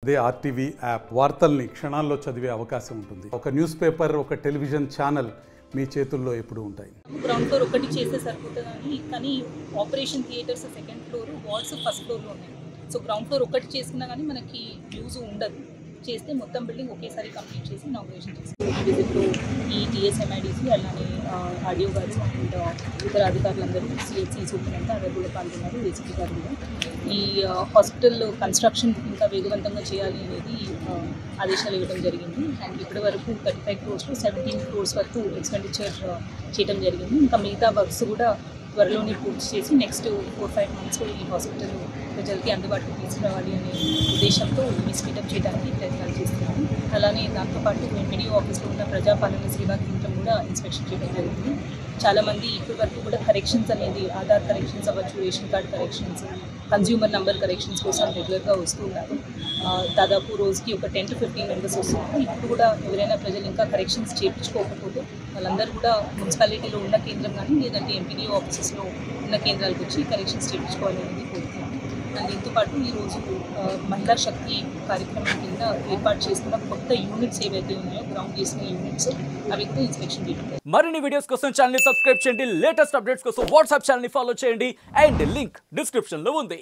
అదే RTV app వార్తల్ని క్షణాల్లో చదివే అవకాశం ఉంటుంది. ఒక న్యూస్ పేపర్, ఒక టెలివిజన్ ఛానల్ మీ చేతుల్లో ఎప్పుడూ ఉంటాయి. గ్రౌండ్ ఫ్లోర్ ఒకటి చేస్తే సరిపోతుంది కానీ operation theatres second floor, wards first ఫ్లోర్లో ఉన్నాయి. సో గ్రౌండ్ ఫ్లోర్ ఒకటి చేసుకున్నా కానీ మనకి యూజ్ ఉండదు. చేస్తే మొత్తం బిల్డింగ్ ఒకేసారి కంప్లీట్ చేసి ఇనాగ్రేషన్ చేస్తాం. ఈ విజిట్లో ఈ టీఎస్ఎంఐడిసి అలానే ఆడియో గారు అండ్ ఇతర అధికారులందరూ సిహెచ్సి సూపరింటెండెంట్ అందరూ కూడా పాల్గొన్నారు. ఏసీపీ గారు కూడా ఈ హాస్పిటల్ కన్స్ట్రక్షన్ ఇంకా వేగవంతంగా చేయాలి అనేది ఆదేశాలు ఇవ్వడం జరిగింది. అండ్ ఇప్పటి వరకు 35 crores to 17 crores వరకు ఎక్స్పెండిచర్ చేయడం జరిగింది. ఇంకా మిగతా వర్క్స్ కూడా త్వరలోనే పూర్తి చేసి నెక్స్ట్ 4-5 months ఈ హాస్పిటల్ ప్రజలకి అందుబాటులో తీసుకురావాలి అనే ఉద్దేశంతో స్పీడప్ చేయడానికి ప్రయత్నాలు చేస్తున్నాము. అలానే దాంతోపాటు ఎంపీడీఓ ఆఫీస్లో ఉన్న ప్రజాపాలన సేవా కేంద్రం కూడా ఇన్స్పెక్షన్ చేయడం జరిగింది. చాలామంది ఇప్పటి వరకు కూడా కరెక్షన్స్ అనేది ఆధార్ కరెక్షన్స్ అవ్వచ్చు, ration card corrections, consumer number corrections కోసం రెగ్యులర్గా వస్తున్నారు. దాదాపు రోజుకి ఒక 10 to 15 members వస్తున్నారు. ఇప్పుడు కూడా ఎవరైనా ప్రజలు ఇంకా కరెక్షన్స్ చేయించుకోకపోతే వాళ్ళందరూ కూడా మున్సిపాలిటీలో ఉన్న కేంద్రం కానీ లేదంటే ఎంపీడీఓ ఆఫీసెస్లో ఉన్న కేంద్రాలకు వచ్చి కరెక్షన్స్ చేయించుకోవాలి అనేది కోరుతున్నాను. అండ్ దీంతోపాటు ఈరోజు మహిళా శక్తి కార్యక్రమం కింద ఏర్పాటు చేసుకున్న కొత్త యూనిట్స్ ఏవైతే ఉన్నాయో గ్రౌండ్ చేసిన యూనిట్స్ అవి కూడా ఇన్స్పెక్షన్ చేయండి. మరిన్ని వీడియోస్ కోసం ఛానల్ ని సబ్స్క్రైబ్ చేయండి. లేటెస్ట్ అప్డేట్స్ కోసం వాట్సాప్ ఛానల్ ని ఫాలో చేయండి. అండ్ లింక్ డిస్క్రిప్షన్ లో ఉంది.